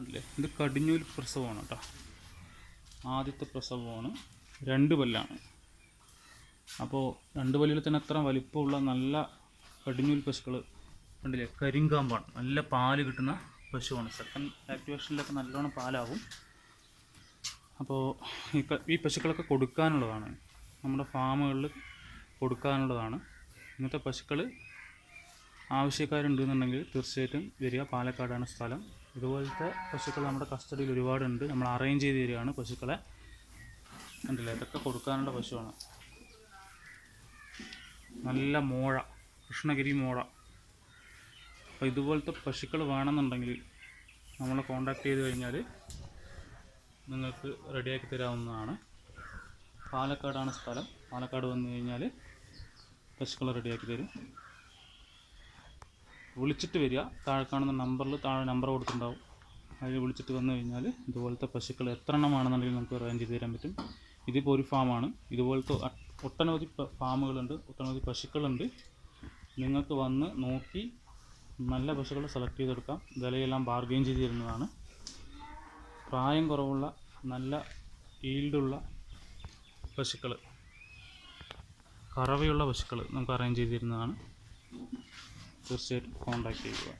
കണ്ടില്ലേ, ഇത് കടിഞ്ഞൂൽ പ്രസവമാണ് കേട്ടോ. ആദ്യത്തെ പ്രസവമാണ്. 2 പല്ലാണ്. അപ്പോൾ 2 പല്ലിൽ തന്നെ അത്ര വലിപ്പമുള്ള നല്ല കടിഞ്ഞൂൽ പശുക്കൾ കണ്ടില്ലേ, കരിങ്കാമ്പാണ്. നല്ല പാല് കിട്ടുന്ന പശുവാണ്. സെക്കൻഡ് ആക്ടിവേഷനിലൊക്കെ നല്ലോണം പാലാവും. അപ്പോൾ ഈ പശുക്കളൊക്കെ കൊടുക്കാനുള്ളതാണ്, നമ്മുടെ ഫാമുകളിൽ കൊടുക്കാനുള്ളതാണ്. ഇങ്ങനത്തെ പശുക്കൾ ആവശ്യക്കാരുണ്ടെന്നുണ്ടെങ്കിൽ തീർച്ചയായിട്ടും വരിക. പാലക്കാടാണ് സ്ഥലം. ഇതുപോലത്തെ പശുക്കൾ നമ്മുടെ കസ്റ്റഡിയിൽ ഒരുപാടുണ്ട്. നമ്മൾ അറേഞ്ച് ചെയ്ത് തരികയാണ് പശുക്കളെ. കണ്ടില്ലേ, ഇതൊക്കെ കൊടുക്കാനുള്ള പശുവാണ്. നല്ല മോഴ, കൃഷ്ണഗിരി മോഴ. അപ്പോൾ ഇതുപോലത്തെ പശുക്കൾ വേണമെന്നുണ്ടെങ്കിൽ നമ്മളെ കോൺടാക്ട് ചെയ്ത് കഴിഞ്ഞാൽ നിങ്ങൾക്ക് റെഡിയാക്കി തരാവുന്നതാണ്. പാലക്കാടാണ് സ്ഥലം. പാലക്കാട് വന്നു കഴിഞ്ഞാൽ പശുക്കളെ റെഡിയാക്കി തരും. വിളിച്ചിട്ട് വരിക. താഴെ കാണുന്ന നമ്പറിൽ താഴെ നമ്പർ കൊടുത്തിട്ടുണ്ടാവും. അതിൽ വിളിച്ചിട്ട് വന്നു കഴിഞ്ഞാൽ ഇതുപോലത്തെ പശുക്കൾ എത്ര എണ്ണമാണെന്നുണ്ടെങ്കിൽ നമുക്ക് അറേഞ്ച് ചെയ്ത് തരാൻ പറ്റും. ഇതിപ്പോൾ ഒരു ഫാമാണ്. ഇതുപോലത്തെ ഒട്ടനവധി ഫാമുകളുണ്ട്, ഒട്ടനവധി പശുക്കളുണ്ട്. നിങ്ങൾക്ക് വന്ന് നോക്കി നല്ല പശുക്കളെ സെലക്ട് ചെയ്തെടുക്കാം. വിലയെല്ലാം ബാർഗെയിൻ ചെയ്ത് തരുന്നതാണ്. പ്രായം കുറവുള്ള നല്ല ഈൽഡുള്ള പശുക്കൾ, കറവയുള്ള പശുക്കൾ നമുക്ക് അറേഞ്ച് ചെയ്ത് തരുന്നതാണ്. തീർച്ചയായിട്ടും കോൺടാക്ട് ചെയ്യുക.